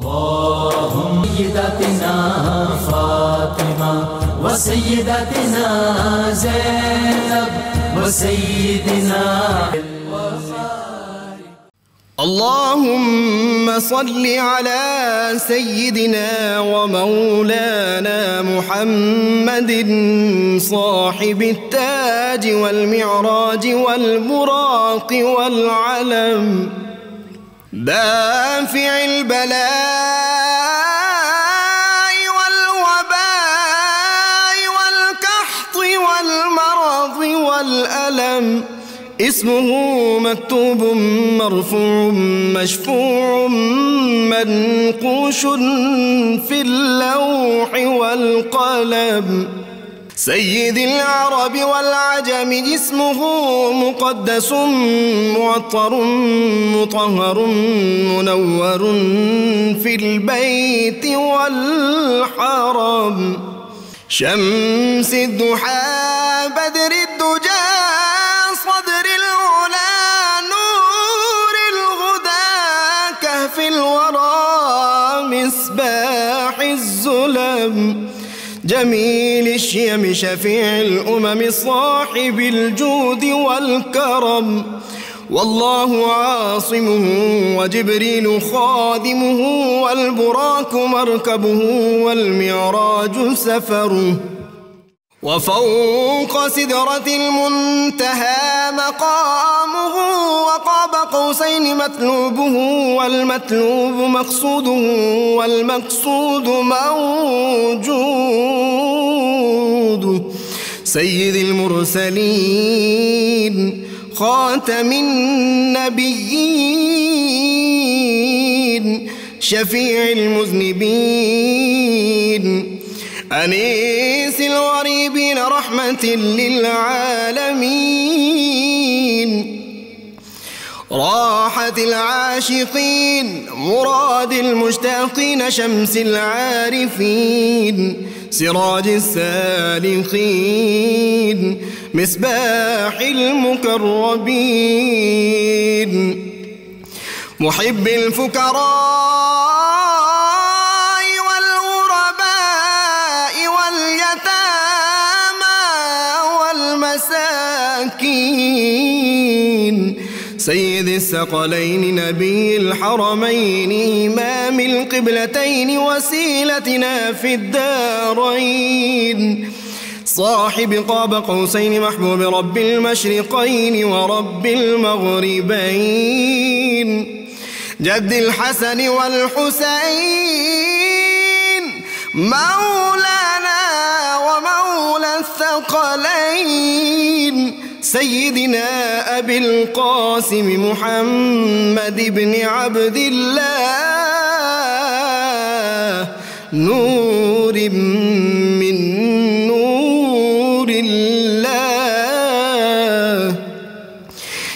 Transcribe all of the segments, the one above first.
اللهم سيدتنا فاطمة وسيدتنا زينب وسيدنا اللهم صل على سيدنا ومولانا محمد صاحب التاج والمعراج والبراق والعلم دافع البلاء والوباء والقحط والمرض والألم اسمه مكتوب مرفوع مشفوع منقوش في اللوح والقلم سيد العرب والعجم اسمه مقدس معطر مطهر منور في البيت والحرم شمس الضحى بدر الدجى صدر العلا نور الهدى كهف الورى مصباح الظلم جميل الشيم شفيع الأمم صاحب الجود والكرم والله عاصمه وجبريل خادمه والبراق مركبه والمعراج سفره وفوق سدرة المنتهى مقامه وقاب قوسين مطلوبه والمطلوب مقصوده والمقصود موجود سيد المرسلين خاتم النبيين شفيع المذنبين أنيس الغريبين رحمة للعالمين راحة العاشقين مراد المشتاقين شمس العارفين سراج السالكين مصباح المقربين محب الفقراء سيد الثقلين نبي الحرمين إمام القبلتين وسيلتنا في الدارين صاحب قاب قوسين محبوب رب المشرقين ورب المغربين جد الحسن والحسين مولانا ومولى الثقلين سيدنا أبي القاسم محمد بن عبد الله نور من نور الله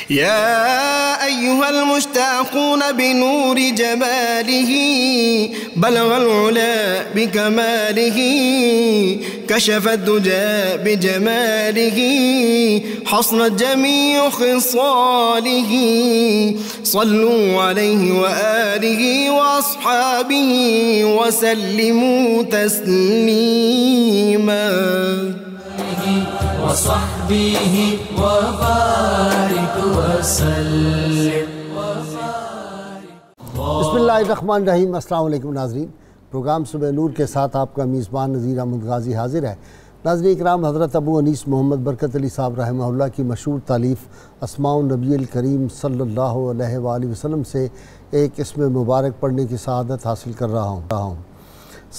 يا أيها المشتاقون بنور جماله بلغ العلا بكماله كشف الدجى بجماله حصنت جميع خصاله صلوا عليه وآله وأصحابه وسلموا تسليما وصحبه وبارك وسلم بسم اللہ الرحمن الرحیم۔ السلام علیکم ناظرین، پروگرام صبح نور کے ساتھ آپ کا میزبان نذیر احمد غازی حاضر ہے۔ ناظرین اکرام، حضرت ابو انیس محمد برکت علی صاحب رحمہ اللہ کی مشہور تالیف اسماء النبی الکریم صلی اللہ علیہ وآلہ وسلم سے ایک اسم مبارک پڑھنے کی سعادت حاصل کر رہا ہوں۔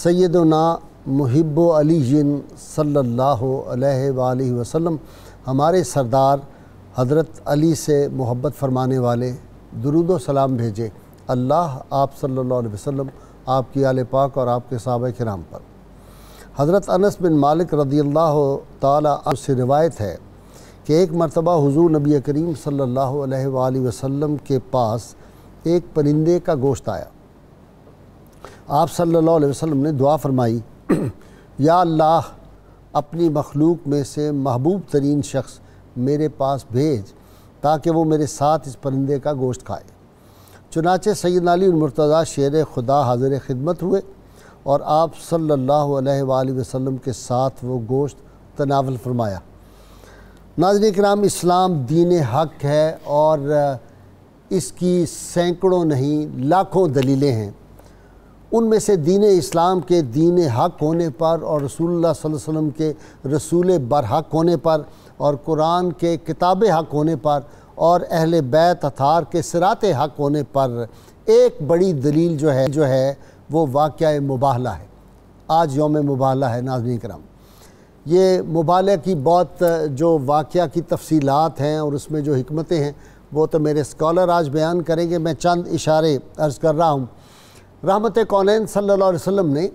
سیدنا محب علی صلی اللہ علیہ وآلہ وسلم ہمارے سردار حضرت علی سے محبت فرمانے والے درود و سلام بھیجے اللہ آپ صلی اللہ علیہ وسلم، آپ کی آل پاک اور آپ کے صحابہ کرام پر۔ حضرت انس بن مالک رضی اللہ تعالی عنہ سے روایت ہے کہ ایک مرتبہ حضور نبی کریم صلی اللہ علیہ وآلہ وسلم کے پاس ایک پرندے کا گوشت آیا۔ آپ صلی اللہ علیہ وسلم نے دعا فرمائی، یا اللہ اپنی مخلوق میں سے محبوب ترین شخص میرے پاس بھیج تاکہ وہ میرے ساتھ اس پرندے کا گوشت کھائے۔ چنانچہ سیدنا علی المرتضیٰ شیر خدا حاضر خدمت ہوئے اور آپ صلی اللہ علیہ وآلہ وسلم کے ساتھ وہ گوشت تناول فرمایا۔ ناظرین کرام، اسلام دین حق ہے اور اس کی سینکڑوں نہیں لاکھوں دلیلیں ہیں۔ ان میں سے دین اسلام کے دین حق ہونے پر اور رسول اللہ صلی اللہ علیہ وسلم کے رسول برحق ہونے پر اور قرآن کے کتاب حق ہونے پر اور اہل بیت اطہار کے صراط حق ہونے پر ایک بڑی دلیل جو ہے وہ واقعہ مباہلہ ہے۔ آج یوم مباہلہ ہے ناظرین کرام۔ یہ مباہلہ کی بہت جو واقعہ کی تفصیلات ہیں اور اس میں جو حکمتیں ہیں وہ تو میرے اسکالر آج بیان کریں گے، میں چند اشارے عرض کر رہا ہوں۔ رحمت کونین صلی اللہ علیہ وسلم نے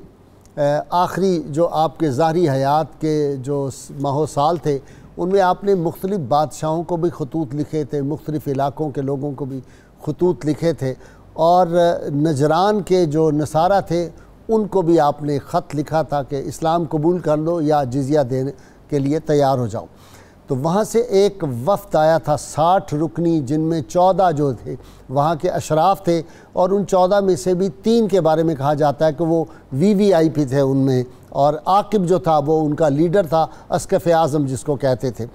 آخری جو آپ کے ظاہری حیات کے جو ماہ و سال تھے ان میں آپ نے مختلف بادشاہوں کو بھی خطوط لکھے تھے، مختلف علاقوں کے لوگوں کو بھی خطوط لکھے تھے، اور نجران کے جو نصارہ تھے ان کو بھی آپ نے خط لکھا تھا کہ اسلام قبول کر لو یا جزیہ دینے کے لیے تیار ہو جاؤ۔ تو وہاں سے ایک وفد آیا تھا 60 رکنی، جن میں 14 جو تھے وہاں کے اشراف تھے، اور ان 14 میں سے بھی 3 کے بارے میں کہا جاتا ہے کہ وہ VVIP تھے ان میں، اور عاقب جو تھا وہ ان کا لیڈر تھا، اسقف اعظم جس کو کہتے تھے۔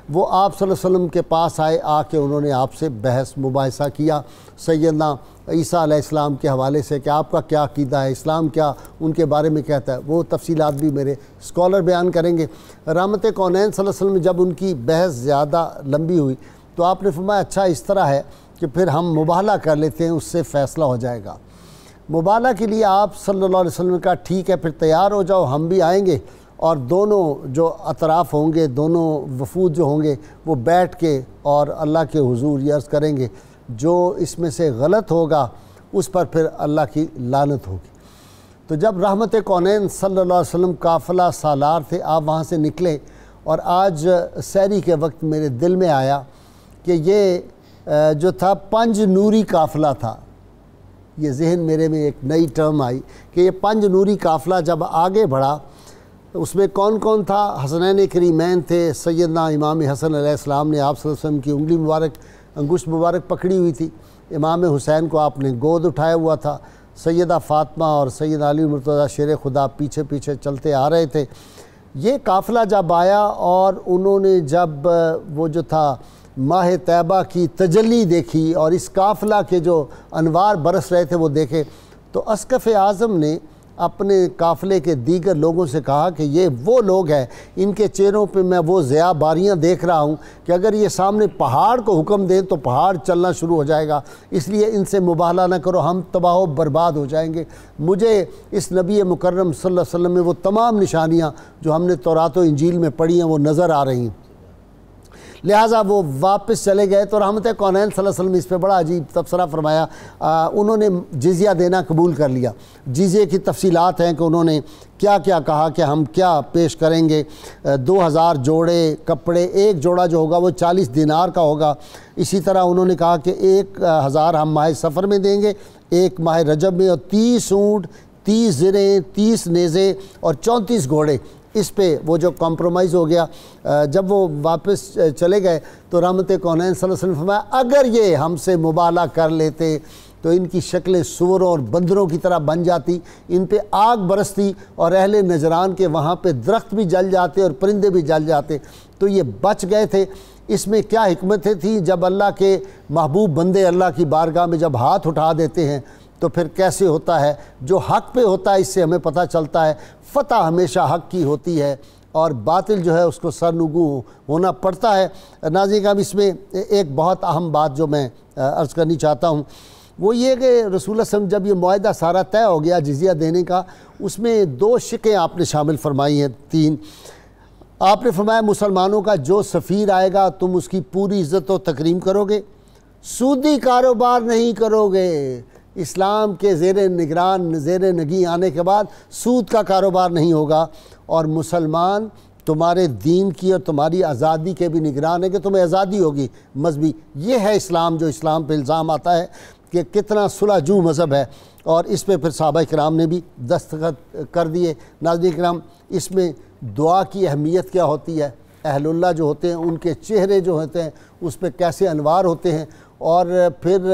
وہ آپ صلی اللہ علیہ وسلم کے پاس آئے، آ کے انہوں نے آپ سے بحث مباحثہ کیا سیدنا عیسیٰ علیہ السلام کے حوالے سے کہ آپ کا کیا عقیدہ ہے، اسلام کیا ان کے بارے میں کہتا ہے۔ وہ تفصیلات بھی میرے اسکالر بیان کریں گے۔ رحمت کونین صلی اللہ علیہ وسلم جب ان کی بحث زیادہ لمبی ہوئی تو آپ نے فرمایا اچھا اس طرح ہے کہ پھر ہم مباہلہ کر لیتے ہیں، اس سے فیصلہ ہو جائے گا۔ مباہلہ کے لیے آپ صلی اللہ علیہ وسلم نے کہا ٹھیک ہے پھر تیار ہو جاؤ، ہم بھی آئیں گے، اور دونوں جو اطراف ہوں گے، دونوں وفود جو ہوں گے وہ بیٹھ کے اور اللہ کے حضور یہ عرض کریں گے جو اس میں سے غلط ہوگا اس پر پھر اللہ کی لعنت ہوگی۔ تو جب رحمت کونین صلی اللہ علیہ وسلم قافلہ سالار تھے، آپ وہاں سے نکلے، اور آج سحری کے وقت میرے دل میں آیا کہ یہ جو تھا 5 نوری قافلہ تھا۔ یہ ذہن میرے میں ایک نئی ٹرم آئی کہ یہ 5 نوری قافلہ جب آگے بڑھا اس میں کون کون تھا؟ حسنین کریمین تھے، سیدنا امام حسن علیہ السلام نے آپ صلی اللہ علیہ وسلم کی انگلی مبارک، انگشت مبارک پکڑی ہوئی تھی، امام حسین کو آپ نے گود اٹھایا ہوا تھا، سیدہ فاطمہ اور سیدنا علی المرتضیٰ شیر خدا پیچھے پیچھے چلتے آ رہے تھے۔ یہ قافلہ جب آیا اور انہوں نے جب وہ جو تھا ماہ طیبہ کی تجلی دیکھی اور اس قافلہ کے جو انوار برس رہے تھے وہ دیکھے، تو اسقف اعظم نے اپنے قافلے کے دیگر لوگوں سے کہا کہ یہ وہ لوگ ہیں، ان کے چہروں پہ میں وہ ضیاء باریاں دیکھ رہا ہوں کہ اگر یہ سامنے پہاڑ کو حکم دیں تو پہاڑ چلنا شروع ہو جائے گا، اس لیے ان سے مباہلہ نہ کرو، ہم تباہ و برباد ہو جائیں گے۔ مجھے اس نبی مکرم صلی اللہ علیہ وسلم میں وہ تمام نشانیاں جو ہم نے تورات و انجیل میں پڑھی ہیں وہ نظر آ رہی ہیں۔ لہٰذا وہ واپس چلے گئے۔ تو رحمت کونین صلی اللہ علیہ وسلم نے اس پہ بڑا عجیب تبصرہ فرمایا۔ انہوں نے جزیہ دینا قبول کر لیا۔ جزیے کی تفصیلات ہیں کہ انہوں نے کیا کیا کہا کہ ہم کیا پیش کریں گے۔ 2000 جوڑے کپڑے، ایک جوڑا جو ہوگا وہ 40 دینار کا ہوگا۔ اسی طرح انہوں نے کہا کہ 1000 ہم ماہ سفر میں دیں گے، ایک ماہ رجب میں، اور 30 اونٹ، 30 زریں، 30 نیزے اور 34 گھوڑے۔ اس پہ وہ جو کمپرومائز ہو گیا۔ جب وہ واپس چلے گئے تو رحمت کونین صلی اللہ علیہ وسلم نے فرمایا اگر یہ ہم سے مباہلہ کر لیتے تو ان کی شکلیں سوروں اور بندروں کی طرح بن جاتی، ان پہ آگ برستی اور اہل نجران کے وہاں پہ درخت بھی جل جاتے اور پرندے بھی جل جاتے۔ تو یہ بچ گئے تھے۔ اس میں کیا حکمتیں تھیں؟ جب اللہ کے محبوب بندے اللہ کی بارگاہ میں جب ہاتھ اٹھا دیتے ہیں تو پھر کیسے ہوتا ہے؟ جو حق پہ ہوتا ہے اس سے ہمیں پتہ چلتا ہے فتح ہمیشہ حق کی ہوتی ہے اور باطل جو ہے اس کو سرنگو ہونا پڑتا ہے۔ ناظرین کرام، اس میں ایک بہت اہم بات جو میں عرض کرنی چاہتا ہوں وہ یہ کہ رسول اللہ صلی اللہ علیہ وسلم جب یہ معاہدہ سارا طے ہو گیا جزیہ دینے کا، اس میں 2 شقیں آپ نے شامل فرمائی ہیں، 3۔ آپ نے فرمایا مسلمانوں کا جو سفیر آئے گا تم اس کی پوری عزت و تکریم کرو گے، سودی کاروبار نہیں کرو گے۔ اسلام کے زیر نگران زیر نگی آنے کے بعد سود کا کاروبار نہیں ہوگا، اور مسلمان تمہارے دین کی اور تمہاری آزادی کے بھی نگران ہے کہ تمہیں آزادی ہوگی مذہبی۔ یہ ہے اسلام، جو اسلام پہ الزام آتا ہے کہ کتنا صلح جو مذہب ہے، اور اس پہ پھر صحابہ کرام نے بھی دستخط کر دیے۔ ناظرین کرام، اس میں دعا کی اہمیت کیا ہوتی ہے، اہل اللہ جو ہوتے ہیں ان کے چہرے جو ہوتے ہیں اس پہ کیسے انوار ہوتے ہیں، اور پھر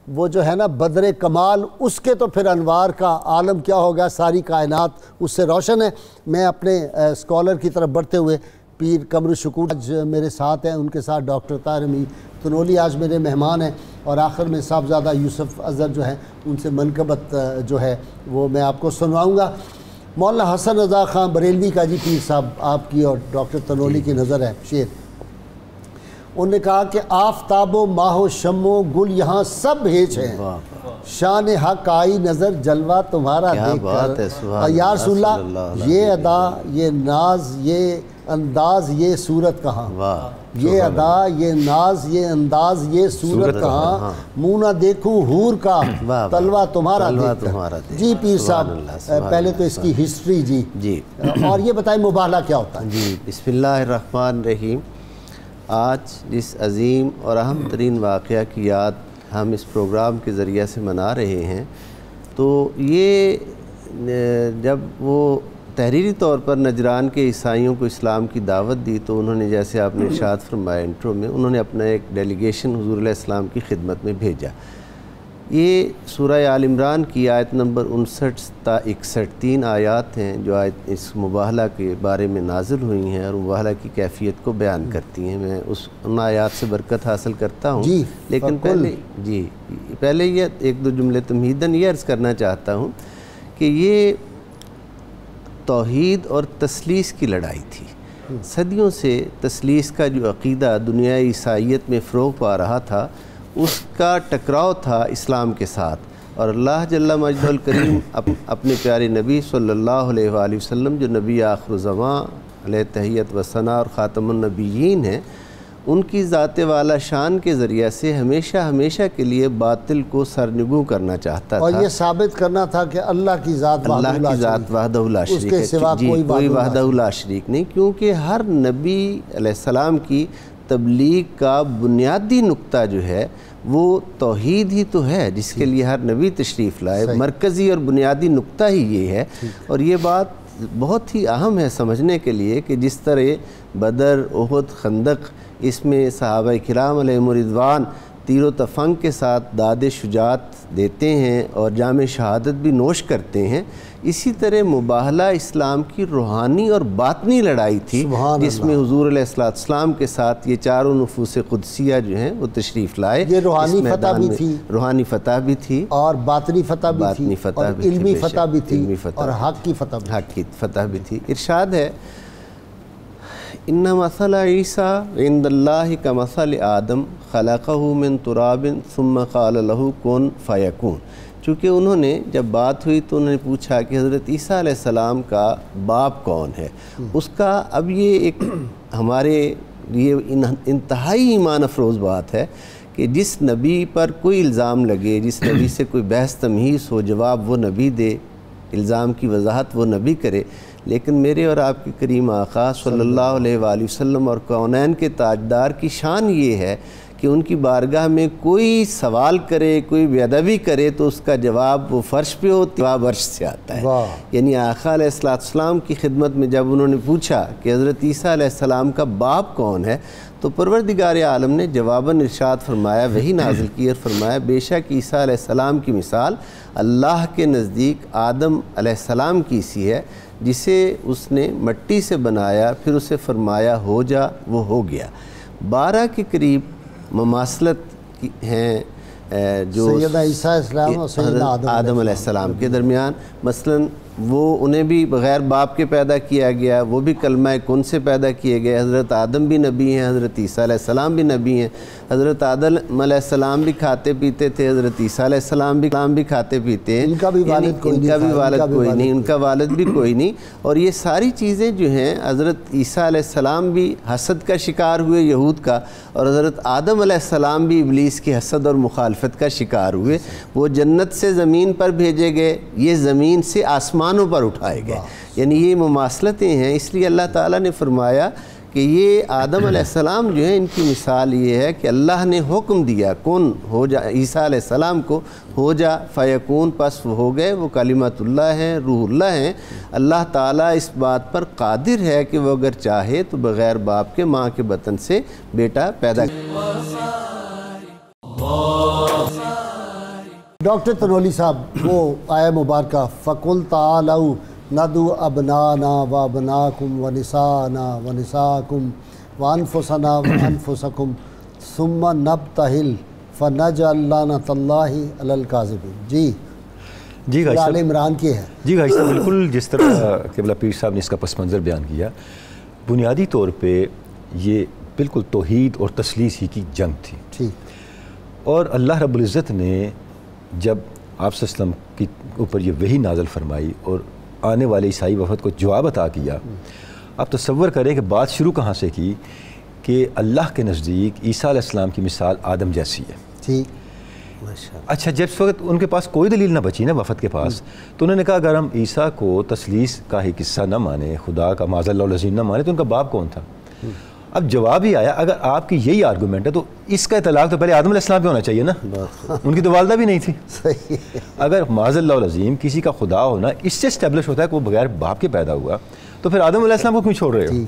وہ جو ہے نا بدر کمال، اس کے تو پھر انوار کا عالم کیا ہوگا، ساری کائنات اس سے روشن ہے۔ میں اپنے اسکالر کی طرف بڑھتے ہوئے پیر قمر الشکور آج میرے ساتھ ہیں، ان کے ساتھ ڈاکٹر طاہر امیر تنولی آج میرے مہمان ہیں، اور آخر میں صاحبزادہ یوسف اظہر جو ہیں ان سے منقبت جو ہے وہ میں آپ کو سنواؤں گا۔ مولانا حسن رضا خان بریلوی کا جی پیر صاحب آپ کی اور ڈاکٹر تنولی کی نظر ہے شعر، انہوں نے کہا کہ آفتاب و ماہ و شم و گل یہاں سب ہیچ ہیں، شان حق آئی نظر جلوہ تمہارا دیکھ کر۔ یا رسول اللہ، یہ ادا، یہ ناز، یہ انداز، یہ صورت کہاں، یہ ادا، یہ ناز، یہ انداز، یہ صورت کہاں، منہ نہ دیکھوں حور کا تلوہ تمہارا دیکھ کر۔ جی پیر صاحب پہلے تو اس کی ہسٹری جی اور یہ بتائیں مباہلہ کیا ہوتا ہے؟ جی بسم اللہ الرحمن الرحیم۔ آج جس عظیم اور اہم ترین واقعہ کی یاد ہم اس پروگرام کے ذریعے سے منا رہے ہیں، تو یہ جب وہ تحریری طور پر نجران کے عیسائیوں کو اسلام کی دعوت دی، تو انہوں نے جیسے آپ نے ارشاد فرمایا انٹرو میں، انہوں نے اپنا ایک ڈیلیگیشن حضور علیہ السلام کی خدمت میں بھیجا۔ یہ سورہ آل عمران کی آیت نمبر 59 تا 61 3 آیات ہیں جو آیت اس مباہلہ کے بارے میں نازل ہوئی ہیں اور مباہلہ کی کیفیت کو بیان کرتی ہیں۔ میں ان آیات سے برکت حاصل کرتا ہوں، لیکن پہلے یہ ایک دو جملے تمہیداً یہ عرض کرنا چاہتا ہوں کہ یہ توحید اور تثلیث کی لڑائی تھی۔ صدیوں سے تثلیث کا جو عقیدہ دنیا عیسائیت میں فروغ پا رہا تھا، اس کا ٹکراؤ تھا اسلام کے ساتھ، اور اللہ جل مجدہ الکریم اپنے پیارے نبی صلی اللہ علیہ وآلہ وسلم جو نبی آخر الزماں علیہ تحیت و ثنا اور خاتم النبیین ہیں، ان کی ذات والا شان کے ذریعے سے ہمیشہ کے لیے باطل کو سرنگوں کرنا چاہتا تھا، اور یہ ثابت کرنا تھا کہ اللہ کی ذات وحدہ لا شریک ہے، کوئی وحدہ لا شریک نہیں، کیونکہ ہر نبی علیہ السلام کی تبلیغ کا بنیادی نقطہ جو ہے وہ توحید ہی تو ہے، جس کے لیے ہر نبی تشریف لائے، مرکزی اور بنیادی نقطہ ہی یہ ہے۔ اور یہ بات بہت ہی اہم ہے سمجھنے کے لیے کہ جس طرح بدر، احد، خندق، اس میں صحابہ کرام علیہم رضوان تیر و تفنگ کے ساتھ داد شجاعت دیتے ہیں اور جام شہادت بھی نوش کرتے ہیں، اسی طرح مباہلہ اسلام کی روحانی اور باطنی لڑائی تھی، جس میں حضور علیہ السلام کے ساتھ یہ چاروں نفوس قدسیہ جو ہیں وہ تشریف لائے۔ یہ روحانی فتح بھی تھی، روحانی فتح بھی تھی، اور باطنی فتح بھی تھی، اور علمی فتح بھی تھی، اور حق کی فتح بھی تھی۔ ارشاد ہے ان مثل عیسیٰ عند اللہ کمثل آدم خلقہ من تراب ثم قال له کن فیکون۔ چونکہ انہوں نے جب بات ہوئی تو انہوں نے پوچھا کہ حضرت عیسیٰ علیہ السلام کا باپ کون ہے، اس کا اب یہ ایک ہمارے یہ انتہائی ایمان افروز بات ہے کہ جس نبی پر کوئی الزام لگے، جس نبی سے کوئی بحث تمہیز ہو، جواب وہ نبی دے، الزام کی وضاحت وہ نبی کرے، لیکن میرے اور آپ کے کریم آقا صلی اللہ علیہ وآلہ وسلم اور کونین کے تاجدار کی شان یہ ہے کہ ان کی بارگاہ میں کوئی سوال کرے، کوئی بے ادبی کرے تو اس کا جواب وہ فرش پہ ہو، جواب عرش سے آتا ہے۔ یعنی آقا علیہ السلام کی خدمت میں جب انہوں نے پوچھا کہ حضرت عیسیٰ علیہ السلام کا باپ کون ہے، تو پروردگار عالم نے جواباً ارشاد فرمایا، وہی نازل کی اور فرمایا بے شک عیسیٰ علیہ السلام کی مثال اللہ کے نزدیک آدم علیہ السلام کی سی ہے، جسے اس نے مٹی سے بنایا، پھر اسے فرمایا ہو جا، وہ ہو گیا۔ 12 کے قریب مماثلت ہیں جو سیدنا عیسیٰ علیہ السلام اور سیدنا آدم علیہ السلام کے درمیان، مثلاً وہ انہیں بھی بغیر باپ کے پیدا کیا گیا، وہ بھی کلمہ کن سے پیدا کیے گئے۔ حضرت آدم بھی نبی ہیں، حضرت عیسیٰ علیہ السلام بھی نبی ہیں۔ حضرت آدم علیہ السلام بھی کھاتے پیتے تھے، حضرت عیسیٰ علیہ السلام بھی کھاتے پیتے ہیں، ان کا بھی والد کوئی نہیں، ان کا والد بھی کوئی نہیں۔ اور یہ ساری چیزیں جو ہیں، حضرت عیسیٰ علیہ السلام بھی حسد کا شکار ہوئے یہود کا، اور حضرت آدم علیہ السلام بھی ابلیس کی حسد اور مخالفت کا شکار ہوئے۔ وہ جنت سے زمین پر بھیجے گئے، یہ زمین سے آسمانوں پر اٹھائے گئے، یعنی یہ مماثلتیں ہیں۔ اس لیے اللہ تعالیٰ نے فرمایا کہ یہ آدم علیہ السلام جو ہے، ان کی مثال یہ ہے کہ اللہ نے حکم دیا کن ہو جا، عیسیٰ علیہ السلام کو ہو جا فیکون، پس وہ ہو گئے، وہ کلمۃ اللہ ہیں، روح اللہ ہیں۔ اللہ تعالیٰ اس بات پر قادر ہے کہ وہ اگر چاہے تو بغیر باپ کے ماں کے بطن سے بیٹا پیدا ڈاکٹر تنولی صاحب وہ آیہ مبارکہ فَقُلْ تَعَالَوْا نَدْعُ أَبْنَاءَنَا وَأَبْنَاءَكُمْ وَنِسَاءَنَا وَنِسَاءَكُمْ وَأَنفُسَنَا وَأَنفُسَكُمْ ثُمَّ نَبْتَهِلْ فَنَجْعَلْ لَعْنَتَ اللَّهِ عَلَى الْكَاذِبِينَ. جی بھائی آل عمران کے ہے. جی بھائی صاحب بالکل جس طرح قبلہ پیر صاحب نے اس کا پس منظر بیان کیا، بنیادی طور پہ یہ بالکل توحید اور تثلیث ہی کی جنگ تھی. ٹھیک. اور اللہ رب العزت نے جب آپ صلی اللہ علیہ وسلم کے اوپر یہ وحی نازل فرمائی اور آنے والے عیسائی وفد کو جواب عطا کیا، آپ تصور کریں کہ بات شروع کہاں سے کی کہ اللہ کے نزدیک عیسیٰ علیہ السلام کی مثال آدم جیسی ہے. ٹھیک. اچھا جب اس وقت ان کے پاس کوئی دلیل نہ بچی نا وفد کے پاس، تو انہوں نے کہا اگر ہم عیسیٰ کو تثلیث کا ہی قصہ نہ مانے، خدا کا معاذ اللہ العظیم نہ مانے، تو ان کا باپ کون تھا؟ اب جواب ہی آیا اگر آپ کی یہی آرگومنٹ ہے تو اس کا اطلاق تو پہلے آدم علیہ السلام پہ ہونا چاہیے نا. ان کی تو والدہ بھی نہیں تھی. صحیح. اگر معاذ اللہ العظیم کسی کا خدا ہونا اس سے اسٹیبلش ہوتا ہے کہ وہ بغیر باپ کے پیدا ہوا، تو پھر آدم علیہ السلام کو کیوں چھوڑ رہے ہو؟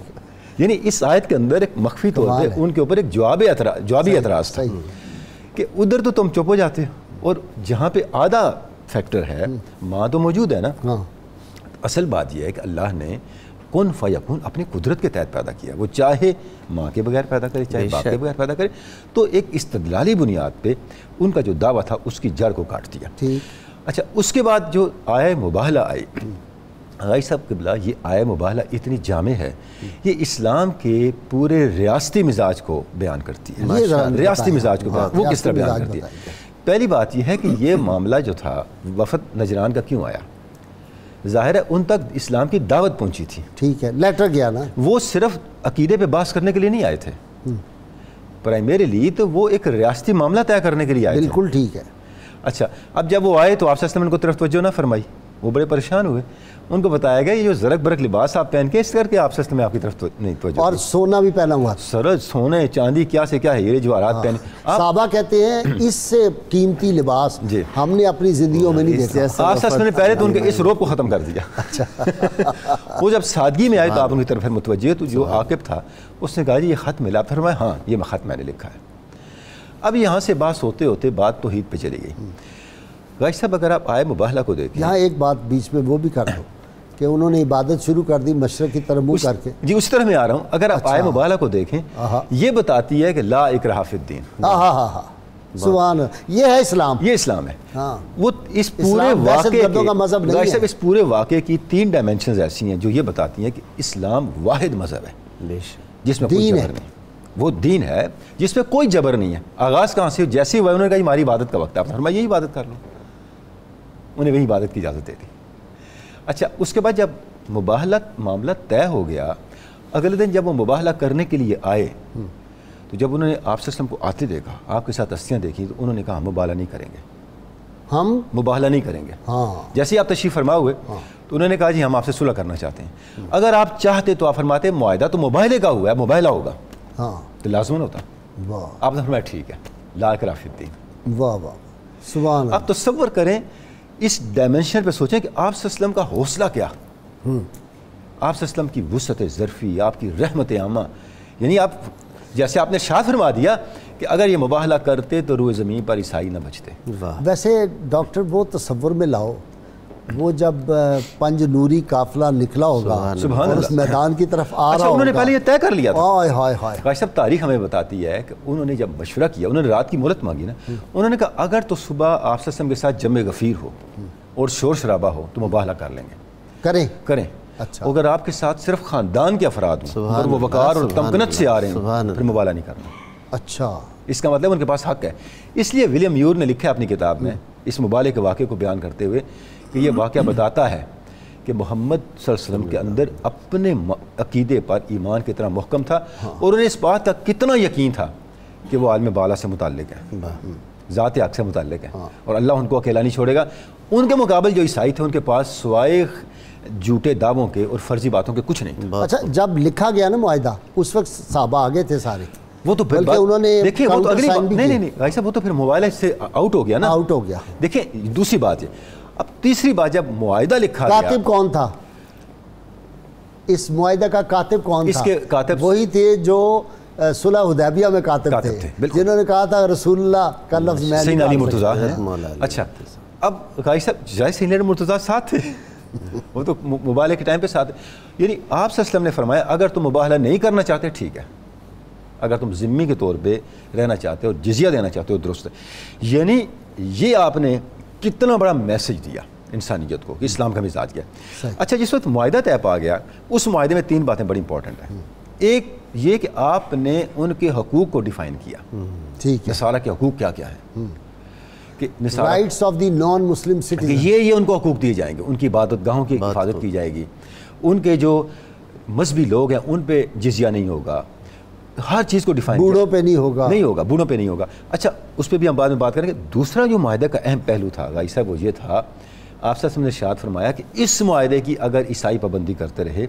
یعنی اس آیت کے اندر ایک مخفی طور پہ ان کے اوپر ایک جوابی اعتراض تھا کہ ادھر تو تم چپ ہو جاتے ہو، اور جہاں پہ آدھا فیکٹر ہے ماں تو موجود ہے نا. اصل بات یہ ہے کہ اللہ نے کن فیکون اپنی قدرت کے تحت پیدا کیا، وہ چاہے ماں کے بغیر پیدا کرے چاہے باپ کے بغیر پیدا کرے. تو ایک استدلالی بنیاد پہ ان کا جو دعویٰ تھا اس کی جڑ کو کاٹ دیا. اچھا اس کے بعد جو آیہ مباہلہ آئی، غائی صاحب قبلہ یہ آیہ مباہلہ اتنی جامع ہے، یہ اسلام کے پورے ریاستی مزاج کو بیان کرتی ہے. ریاستی مزاج کو وہ کس طرح بیان کرتی ہے؟ پہلی بات یہ ہے کہ یہ معاملہ جو تھا وفد نجران کا کیوں آیا؟ ظاہر ہے ان تک اسلام کی دعوت پہنچی تھی. ٹھیک ہے. لیٹر گیا نا. وہ صرف عقیدے پہ بحث کرنے کے لیے نہیں آئے تھے پرائمریلی، تو وہ ایک ریاستی معاملہ طے کرنے کے لیے آئے تھے. بالکل ٹھیک ہے. اچھا اب جب وہ آئے تو آپ صلی اللہ علیہ وسلم ان کو طرف توجہ نہ فرمائی، وہ بڑے پریشان ہوئے. ان کو بتایا گیا یہ جو زرق برق لباس آپ پہن کے اس کر کے آپ صلی اللہ علیہ وسلم آپ کی طرف نہیں توجہ، اور سونا بھی پہنا ہوا. سرج سونے چاندی کیا سے کیا ہے، یہ جواہرات پہنے. صحابہ کہتے ہیں اس سے قیمتی لباس ہم نے اپنی زندگیوں میں نہیں دیکھا. آپ صلی اللہ علیہ وسلم نے پہلے تو ان کے اس روب کو ختم کر دیا. وہ جب سادگی میں آئے تو آپ ان کی طرف متوجہ، تو جو عاقب تھا اس نے کہا جی یہ خط ملا. فرمایا ہاں یہ خط میں نے لکھا ہے. اب یہاں سے بات ہوتے ہوتے بات توحید پہ چلی گئی. غائی صاحب اگر آپ آئے مباہلہ کو دیکھیں، یہاں ایک بات بیچ میں وہ بھی کر دو کہ انہوں نے عبادت شروع کر دی مشرق کی طرف منہ کر کے. جی اس طرح میں آ رہا ہوں. اگر آپ آئے مباہلہ کو دیکھیں یہ بتاتی ہے کہ لا اکراہ فی الدین. سبحان اللہ. یہ ہے اسلام. یہ اسلام ہے. وہ اس پورے واقعے کے اس پورے واقعے کی 3 ڈائمنشنز ایسی ہیں جو یہ بتاتی ہیں کہ اسلام واحد مذہب ہے جس میں کوئی جبر نہیں. وہ دین ہے جس میں کوئی جبر نہیں ہے. آغاز کہاں سے؟ جیسے ہی انہوں نے کہا ہماری عبادت کا وقت ہے، آپ نے فرمایا یہی عبادت کر لو، انہیں وہی عبادت کی اجازت دے دی. اچھا اس کے بعد جب مباہلہ معاملہ طے ہو گیا، اگلے دن جب وہ مباہلہ کرنے کے لیے آئے تو جب انہوں نے آپ صلی اللہ علیہ وسلم کو آتے دیکھا، آپ کے ساتھ ہستیاں دیکھی، تو انہوں نے کہا ہم مباہلہ نہیں کریں گے، ہم مباہلہ نہیں کریں گے. جیسے ہی آپ تشریف فرما ہوئے تو انہوں نے کہا جی ہم آپ سے صلح کرنا چاہتے ہیں. اگر آپ چاہتے تو آپ فرماتے معاہدہ تو مباہلے کا ہوا ہے، مباہلہ ہوگا تو لازمن ہوتا. آپ نے فرمایا ٹھیک ہے لا اکراہ فی الدین. واہ واہ سبحان اللہ. آپ تصور کریں اس ڈائمنشن پہ سوچیں کہ آپ صلی اللہ علیہ وسلم کا حوصلہ کیا، آپ صلی اللہ علیہ وسلم کی وسعت ظرفی، آپ کی رحمت عامہ. یعنی آپ جیسے آپ نے ارشاد فرما دیا کہ اگر یہ مباہلہ کرتے تو روئے زمین پر عیسائی نہ بچتے. ویسے ڈاکٹر وہ تصور میں لاؤ، وہ جب 5 نوری قافلہ نکلا ہوگا اور اس میدان کی طرف آ رہا ہوگا، انہوں نے پہلے یہ طے کر لیا تھا. ہائے ہائے ہائے. کاش صاحب تاریخ ہمیں بتاتی ہے کہ انہوں نے جب مشورہ کیا، انہوں نے رات کی مہلت مانگی نا، انہوں نے کہا اگر تو صبح آپ صلی اللہ علیہ وسلم کے ساتھ جمع غفیر ہو اور شور شرابہ ہو تو مباہلہ کر لیں گے، کریں. اچھا اگر آپ کے ساتھ صرف خاندان کے افراد ہوں اور وہ وقار اور تمکنت سے آ رہے ہیں پھر مباہلہ نہیں کرنا. اچھا اس کا مطلب ان کے پاس حق ہے. اس لیے ولیم یور نے لکھا ہے اپنی کتاب میں اس مباہلے کے واقعے کو بیان کرتے ہوئے کہ یہ واقعہ بتاتا ہے کہ محمد صلی اللہ علیہ وسلم کے اندر اپنے عقیدے پر ایمان کی طرح محکم تھا، اور انہیں اس بات کا کتنا یقین تھا کہ وہ عالم بالا سے متعلق ہے، ذات حق سے متعلق ہے، اور اللہ ان کو اکیلا نہیں چھوڑے گا. ان کے مقابل جو عیسائی تھے ان کے پاس سوائے جھوٹے دعووں کے اور فرضی باتوں کے کچھ نہیں. اچھا جب لکھا گیا نا معاہدہ اس وقت صحابہ آگے تھے سارے، وہ تو پھر انہوں نے دیکھیں وہ تو اگلی نہیں بھائی صاحب وہ تو پھر موبائل سے آؤٹ ہو گیا نا، آؤٹ ہو گیا. دیکھیں دوسری بات ہے، اب تیسری بات جب معاہدہ لکھا گیا، کاتب کون تھا اس معاہدہ کا؟ کاتب کون تھا؟ اس کے کاتب وہی تھے جو صلح حدیبیہ میں کاتب تھے جنہوں نے کہا تھا رسول اللہ کا لفظ میں سیدنا علی مرتضیٰ ہے. اچھا اب قاری صاحب جائے سیدنا علی مرتضیٰ ساتھ تھے, وہ تو مباہلے کے ٹائم پہ ساتھ, یعنی آپ صلی اللہ علیہ وسلم نے فرمایا اگر تم مباہلہ نہیں کرنا چاہتے ٹھیک ہے, اگر تم ذمی کے طور پہ رہنا چاہتے ہو, جزیہ دینا چاہتے ہو, درست ہے. یعنی یہ آپ نے کتنا بڑا میسج دیا انسانیت کو کہ اسلام کا مزاج کیا ہے. اچھا جس وقت معاہدہ طے پا گیا, اس معاہدے میں 3 باتیں بڑی امپورٹنٹ ہیں. ایک یہ کہ آپ نے ان کے حقوق کو ڈیفائن کیا, ٹھیک ہے, نصارہ کے حقوق کیا کیا ہیں, کہ rights of the naan Muslim citizen, یہ ان کو حقوق دیے جائیں گے, ان کی عبادت گاہوں کی حفاظت کی جائے گی, ان کے جو مذہبی لوگ ہیں ان پہ جزیہ نہیں ہوگا, ہر چیز کو ڈیفائن, بوڑھوں پہ نہیں ہوگا, بوڑھوں پہ نہیں ہوگا. اچھا اس پہ بھی ہم بعد میں بات کریں گے. دوسرا جو معاہدے کا اہم پہلو تھا غازی صاحب وہ یہ تھا, آپ صلی اللہ علیہ وسلم نے ارشاد فرمایا کہ اس معاہدے کی اگر عیسائی پابندی کرتے رہے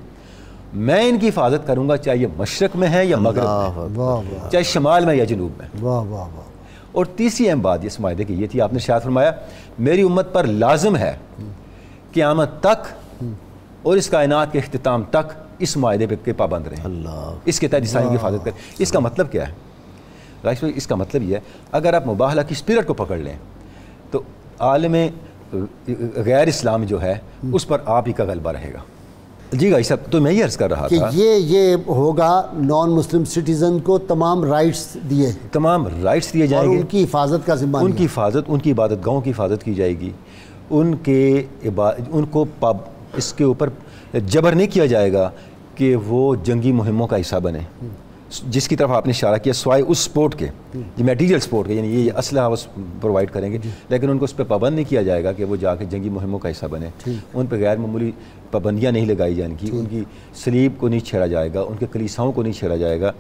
میں ان کی حفاظت کروں گا, چاہے یہ مشرق میں ہے یا مغرب میں, چاہے شمال میں یا جنوب میں. اور تیسری اہم بات اس معاہدے کی یہ تھی, آپ نے ارشاد فرمایا میری امت پر لازم ہے قیامت تک اور اس کائنات کے اختتام تک اس معاہدے پہ کے پابند رہیں, اس کے تحت عیسائیوں کی حفاظت کریں. اس کا مطلب کیا ہے غازی بھائی؟ اس کا مطلب یہ ہے اگر آپ مباہلہ کی اسپرٹ کو پکڑ لیں تو عالم غیر اسلام جو ہے اس پر آپ ہی کا غلبہ رہے گا. جی غازی صاحب تو میں یہ عرض کر رہا تھا کہ یہ ہوگا نان مسلم سٹیزن کو تمام رائٹس دیے جائیں گے, ان کی حفاظت کا ذمہ, ان کی حفاظت, ان کی عبادت گاہوں کی حفاظت کی جائے گی, ان کو اس کے اوپر جبر نہیں کیا جائے گا کہ وہ جنگی مہموں کا حصہ بنے, جس کی طرف آپ نے اشارہ کیا, سوائے اس سپورٹ کے جو میٹیریل سپورٹ کے, یعنی یہ اسلحہ وہ پرووائڈ کریں گے, لیکن ان کو اس پہ پابند نہیں کیا جائے گا کہ وہ جا کے جنگی مہموں کا حصہ بنے. ان پہ غیر معمولی پابندیاں نہیں لگائی جائیں گی, ان کی سلیب کو نہیں چھیڑا جائے گا, ان کے کلیساؤں کو نہیں چھیڑا جائے گا.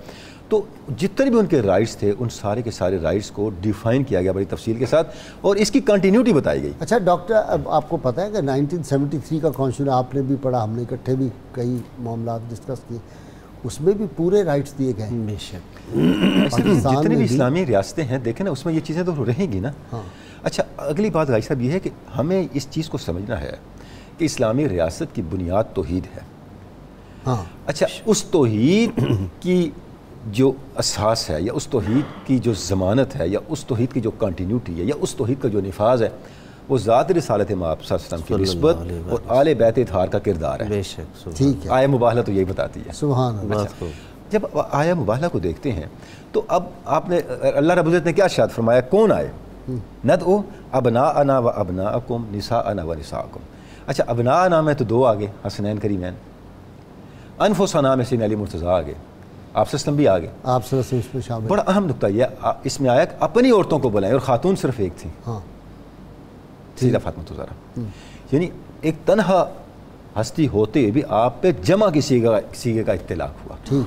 تو جتنے بھی ان کے رائٹس تھے ان سارے کے سارے رائٹس کو ڈیفائن کیا گیا بڑی تفصیل کے ساتھ, اور اس کی کنٹینیوٹی بتائی گئی. اچھا ڈاکٹر, اب آپ کو پتہ ہے کہ 1973 کا کانسٹیٹیوشن آپ نے بھی پڑھا, ہم نے اکٹھے بھی کئی معاملات ڈسکس کیے, اس میں بھی پورے رائٹس دیے گئے ہیں. بے شک جتنے بھی اسلامی ریاستیں ہیں دیکھیں نا, اس میں یہ چیزیں تو رہیں گی نا. اچھا اگلی بات غازی صاحب یہ ہے کہ ہمیں اس چیز کو سمجھنا ہے کہ اسلامی ریاست کی بنیاد توحید ہے. اچھا اس توحید کی جو اساس ہے, یا اس توحید کی جو ضمانت ہے, یا اس توحید کی جو کنٹینیوٹی ہے, یا اس توحید کا جو نفاذ ہے, وہ ذات رسالت مآب صلی اللہ علیہ وسلم کی نسبت اور آل بیت اطہار کا کردار ہے. بے شک ٹھیک ہے, آیہ مباہلہ تو یہی بتاتی ہے. سبحان اللہ. جب آیہ مباہلہ کو دیکھتے ہیں تو اب آپ نے, اللہ رب العزت نے کیا ارشاد فرمایا, کون آئے, ندعو ابناءنا و ابناءکم نساءنا و نساءکم. اچھا ابناءنا میں تو 2 آگے, حسنین کریمین. انفسنا میں سیدنا علی مرتضیٰ آگے, آپ وسلم بھی آگے, آپ صلی اللہ علیہ وسلم اس میں شامل. بڑا اہم نقطہ یہ اس میں آیا کہ اپنی عورتوں کو بلائیں, اور خاتون صرف ایک تھی, سیدہ فاطمہ الزہرا. یعنی ایک تنہا ہستی ہوتے بھی آپ پہ جمع کی سیگے کا اطلاق ہوا.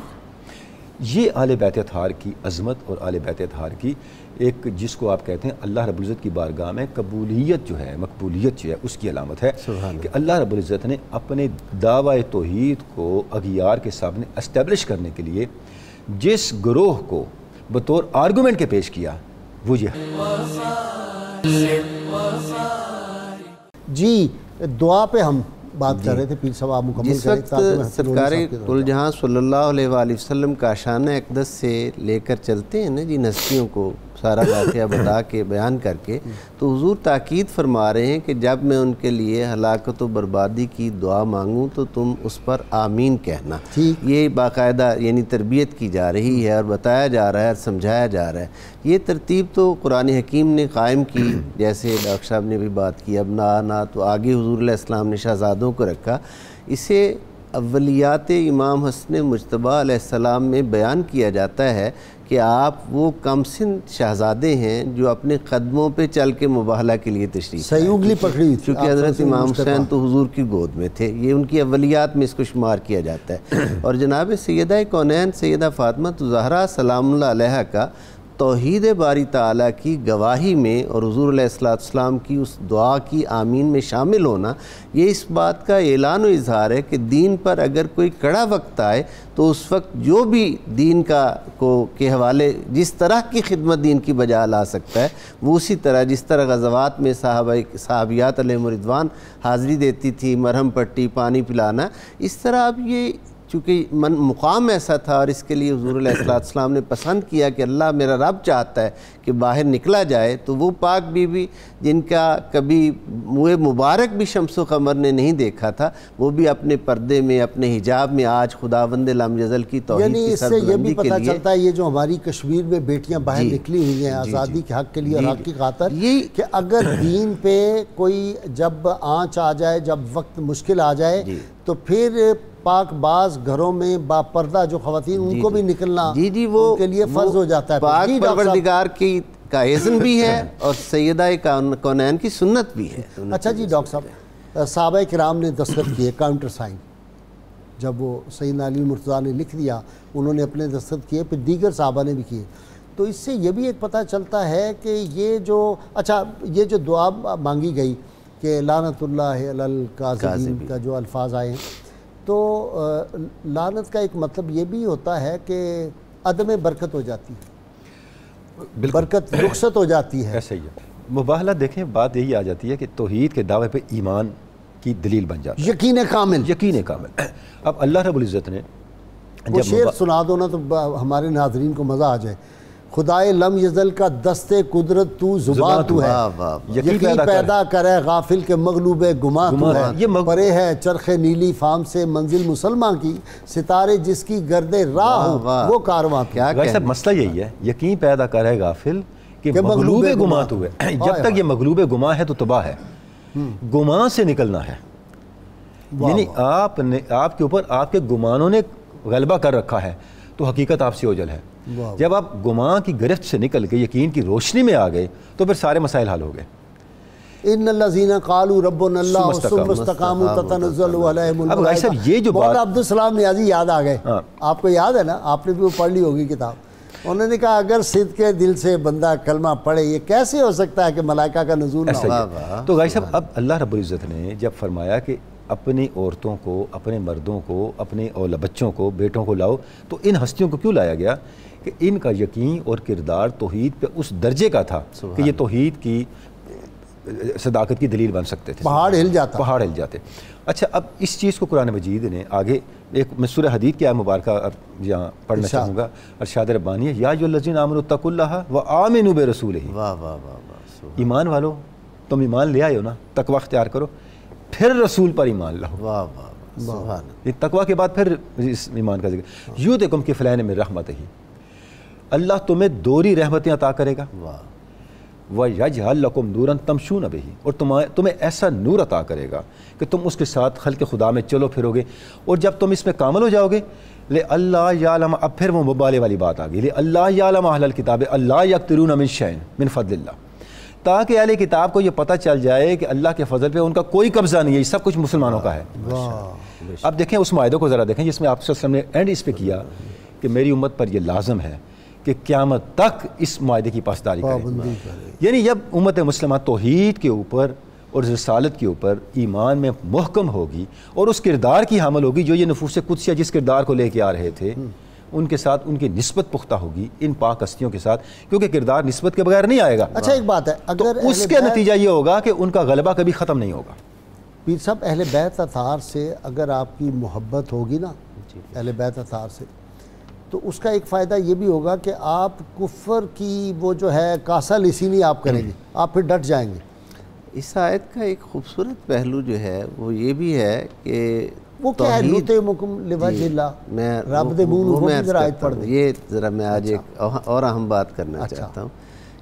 یہ آل بیت اطہار کی عظمت اور آل بیت اطہار کی ایک, جس کو آپ کہتے ہیں اللہ رب العزت کی بارگاہ میں قبولیت جو ہے, مقبولیت جو ہے, اس کی علامت ہے کہ اللہ رب العزت نے اپنے دعوی توحید کو اغیار کے سامنے اسٹیبلش کرنے کے لیے جس گروہ کو بطور آرگومنٹ کے پیش کیا وہ یہ ہے. جی دعا پہ ہم بات کر رہے تھے, پیر صاحب آپ مکمل کریں. جس وقت سرکار کل جہاں صلی اللہ علیہ وآلہ وسلم کا شان اقدس سے لے کر چلتے ہیں نا جن ہستیوں کو, سارا واقعہ بتا کے بیان کر کے, تو حضور تاکید فرما رہے ہیں کہ جب میں ان کے لیے ہلاکت و بربادی کی دعا مانگوں تو تم اس پر آمین کہنا. یہ باقاعدہ یعنی تربیت کی جا رہی ہے اور بتایا جا رہا ہے اور سمجھایا جا رہا ہے. یہ ترتیب تو قرآن حکیم نے قائم کی, جیسے ڈاکٹر صاحب نے بھی بات کی ابناءنا, تو آگے حضور علیہ السلام نے شہزادوں کو رکھا. اسے اولیات امام حسن مجتبی علیہ السلام میں بیان کیا جاتا ہے کہ آپ وہ کم سن شہزادے ہیں جو اپنے قدموں پہ چل کے مباہلہ کے لیے تشریف صحیح انگلی پکڑی ہوئی, چونکہ حضرت امام حسین تو حضور کی گود میں تھے, یہ ان کی اولیات میں اس کو شمار کیا جاتا ہے. اور جناب سیدہ کونین سیدہ فاطمہ الزہرا سلام اللہ علیہ کا توحید باری تعالیٰ کی گواہی میں اور حضور علیہ السلام کی اس دعا کی آمین میں شامل ہونا, یہ اس بات کا اعلان و اظہار ہے کہ دین پر اگر کوئی کڑا وقت آئے تو اس وقت جو بھی دین کے حوالے جس طرح کی خدمت دین کی بجا لا سکتا ہے وہ اسی طرح, جس طرح غزوات میں صحابیات علیہم رضوان حاضری دیتی تھی, مرہم پٹی, پانی پلانا, اس طرح اب یہ چونکہ مقام ایسا تھا اور اس کے لیے حضور علیہ السلام نے پسند کیا کہ اللہ میرا رب چاہتا ہے کہ باہر نکلا جائے، تو وہ پاک بی بی جن کا کبھی منہ مبارک بھی شمس و قمر نے نہیں دیکھا تھا، وہ بھی اپنے پردے میں اپنے حجاب میں آج خداوند لم یزل کی توحید کی سربلندی کے لیے، یعنی اس سے یہ بھی پتہ چلتا ہے یہ جو ہماری کشمیر میں بیٹیاں باہر نکلی ہوئی ہیں آزادی کے حق کے لیے اور حق کی خاطر، کہ اگر دین پہ کوئی جب آنچ آ جائے، جب وقت مشکل آ جائے تو پھر پاک باز گھروں میں با پردہ جو خواتین ان کو بھی نکلنا ان کے لیے فرض ہو جاتا ہے۔ پاک پروردگار کی کا اذن بھی ہے اور سیدہ کونین کی سنت بھی ہے۔ اچھا جی ڈاکٹر صاحب، صحابہ کرام نے دستخط کیے کاؤنٹر سائن، جب وہ سیدنا علی مرتضیٰ نے لکھ دیا انہوں نے اپنے دستخط کیے، پھر دیگر صحابہ نے بھی کیے، تو اس سے یہ بھی ایک پتہ چلتا ہے کہ یہ جو دعا مانگی گئی کہ لعنت اللہ علی الکاذبین کا جو الفاظ آئے ہیں، تو لعنت کا ایک مطلب یہ بھی ہوتا ہے کہ عدم برکت ہو جاتی ہے، برکت رخصت ہو جاتی ہے۔ ایسا ہی ہے، مباہلہ دیکھیں بات یہی آ جاتی ہے کہ توحید کے دعوے پہ ایمان کی دلیل بن جاتا ہے، یقین کامل۔ یقین کامل۔ اب اللہ رب العزت نے وہ شعر سنا دو نا تو ہمارے ناظرین کو مزہ آ جائے، خدائے لم یزل کا دست قدرت تو زبان تو ہے، یقین پیدا کرے غافل کے مغلوب گماں تو ہے، پرے ہے چرخ نیلی فام سے منزل مسلمان کی، ستارے جس کی گرد راہ ہو وہ کارواں تو ہے۔ صاحب مسئلہ یہی ہے، یقین پیدا کرے غافل کہ مغلوب گماں تو ہے۔ جب تک یہ مغلوب گماں ہے تو تباہ ہے، گماں سے نکلنا ہے، یعنی آپ کے اوپر آپ کے گمانوں نے غلبہ کر رکھا ہے تو حقیقت آپ سے اوجھل ہے۔ جب آپ گمان کی گرفت سے نکل کے یقین کی روشنی میں آ گئے تو پھر سارے مسائل حل ہو گئے۔ ان الذین قالوا ربنا اللہ ثم استقاموا تتنزل علیہم الملائکہ۔ اب بھائی صاحب یہ جو مولانا عبدالسلام نیازی یاد آ گئے، آپ کو یاد ہے نا، آپ نے بھی وہ پڑھ لی ہوگی کتاب، انہوں نے کہا اگر صدق کے دل سے بندہ کلمہ پڑھے یہ کیسے ہو سکتا ہے کہ ملائکہ کا نزول نہ ہو۔ تو بھائی صاحب اب اللہ رب العزت نے جب فرمایا کہ اپنی عورتوں کو، اپنے مردوں کو، اپنے بچوں کو، بیٹوں کو لاؤ، تو ان ہستیوں کو کیوں لایا گیا کہ ان کا یقین اور کردار توحید پہ اس درجے کا تھا کہ یہ توحید کی صداقت کی دلیل بن سکتے تھے، پہاڑ ہل جاتے۔ اچھا اب اس چیز کو قرآن مجید نے آگے ایک میں سورہ حدید کی آیت مبارکہ یہاں پڑھنا چاہوں گا، ارشاد ربانی ہے، یا ایھا الذین آمنوا اتقوا اللہ وآمنوا برسولہ۔ ایمان والو تم ایمان لے آئے ہو نا، تقوی اختیار کرو، پھر رسول پر ایمان لاؤ۔ یہ تقوی کے بعد پھر اس ایمان کا ذکر، یؤتکم کفلین من رحمتہ، اللہ تمہیں دوہری رحمتیں عطا کرے گا، وَیَجْعَلْ لَکُمْ نُورًا تَمْشُونَ بِهِ، اور تمہیں ایسا نور عطا کرے گا کہ تم اس کے ساتھ خلق خدا میں چلو پھرو گے، اور جب تم اس میں کامل ہو جاؤ گے لِأَلَّا يَعْلَمَ، اب پھر وہ مبالغے والی بات آ گئی، لِأَلَّا يَعْلَمَ أَهْلَ الْكِتَابِ أَلَّا يَقْتِرُونَ مِنْ شَيْءٍ مِنْ فَضْلِ اللَّهِ، تاکہ اہل کتاب کو یہ پتہ چل جائے کہ اللہ کے فضل پہ ان کا کوئی قبضہ نہیں ہے، یہ سب کچھ مسلمانوں کا ہے۔ اب دیکھیں اس معاہدے کو ذرا دیکھیں جس میں آپ صلی اللہ علیہ وسلم نے اینڈ اس پہ کیا کہ میری امت پر یہ لازم ہے کہ قیامت تک اس معاہدے کی پاسداری کرے، یعنی جب امت مسلمہ توحید کے اوپر اور رسالت کے اوپر ایمان میں محکم ہوگی اور اس کردار کی حامل ہوگی جو یہ نفوس قدسیہ جس کردار کو لے کے آ رہے تھے ان کے ساتھ ان کی نسبت پختہ ہوگی ان پاک ہستیوں کے ساتھ، کیونکہ کردار نسبت کے بغیر نہیں آئے گا۔ اچھا ایک بات ہے، اگر اس کے نتیجہ یہ ہوگا کہ ان کا غلبہ کبھی ختم نہیں ہوگا۔ پیر صاحب اہل بیت اطہار سے اگر آپ کی محبت ہوگی نا اہل بیت اطہار سے، تو اس کا ایک فائدہ یہ بھی ہوگا کہ آپ کفر کی وہ جو ہے کاسہ لسینی آپ کریں گے، آپ پھر ڈٹ جائیں گے۔ اس آیت کا ایک خوبصورت پہلو جو ہے وہ یہ بھی ہے کہ وہ کیا ہے، لوتے مکم لوجہ اللہ، میں رب دے منہ وہ بھی ذرا آیت پڑھ دیں۔ یہ ذرا میں آج ایک اور اہم بات کرنا چاہتا ہوں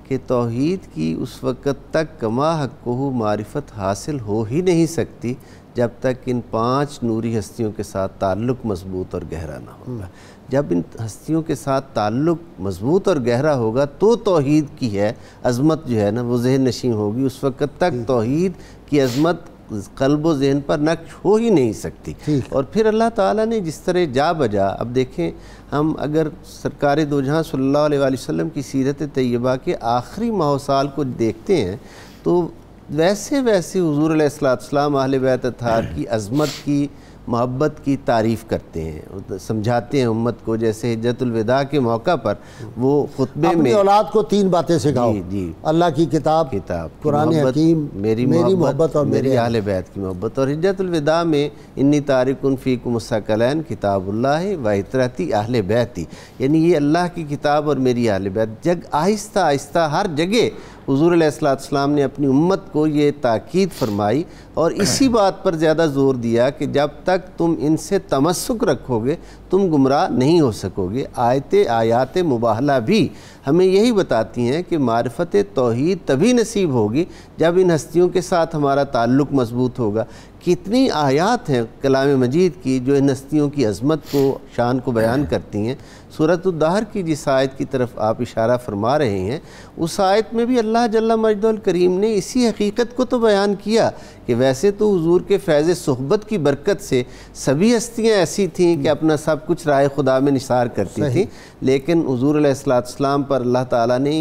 کہ توحید کی اس وقت تک کما حقہ معرفت حاصل ہو ہی نہیں سکتی جب تک ان 5 نوری ہستیوں کے ساتھ تعلق مضبوط اور گہرا نہ ہوگا۔ جب ان ہستیوں کے ساتھ تعلق مضبوط اور گہرا ہوگا تو توحید کی ہے عظمت جو ہے نا وہ ذہن نشین ہوگی، اس وقت تک توحید کی عظمت قلب و ذہن پر نقش ہو ہی نہیں سکتی۔ اور پھر اللہ تعالیٰ نے جس طرح جا بجا، اب دیکھیں ہم اگر سرکار دو جہاں صلی اللہ علیہ وآلہ وسلم کی سیرت طیبہ کے آخری ماہ و سال کو دیکھتے ہیں تو ویسے حضور علیہ السلام اہل بیت اطہار کی عظمت کی محبت کی تعریف کرتے ہیں، سمجھاتے ہیں امت کو. جیسے حجۃ الوداع کے موقع پر وہ خطبے میں اپنی اولاد کو 3 باتیں سکھاؤ، جی اللہ کی کتاب، قرآن حکیم، میری محبت اور میری اہل بیت کی محبت. اور حجۃ الوداع میں انی تارک فیکم الثقلین کتاب اللہ و عترتی اہل بیتی، یعنی یہ اللہ کی کتاب اور میری اہل بیت. آہستہ آہستہ ہر جگہ حضور علیہ السلام نے اپنی امت کو یہ تاکید فرمائی اور اسی بات پر زیادہ زور دیا کہ جب تک تم ان سے تمسک رکھو گے تم گمراہ نہیں ہو سکو گے. آیات مباہلہ بھی ہمیں یہی بتاتی ہیں کہ معرفت توحید تبھی نصیب ہوگی جب ان ہستیوں کے ساتھ ہمارا تعلق مضبوط ہوگا. کتنی آیات ہیں کلام مجید کی جو ان ہستیوں کی عظمت کو، شان کو بیان کرتی ہیں. سورۃ الدہر کی جس آیت کی طرف آپ اشارہ فرما رہے ہیں، اس آیت میں بھی اللہ جل مجدہ الکریم نے اسی حقیقت کو تو بیان کیا کہ ویسے تو حضور کے فیض صحبت کی برکت سے سبھی ہستیاں ایسی تھیں کہ اپنا سب کچھ راہ خدا میں نثار کرتی تھیں، لیکن حضور علیہ السلام پر اللہ تعالیٰ نے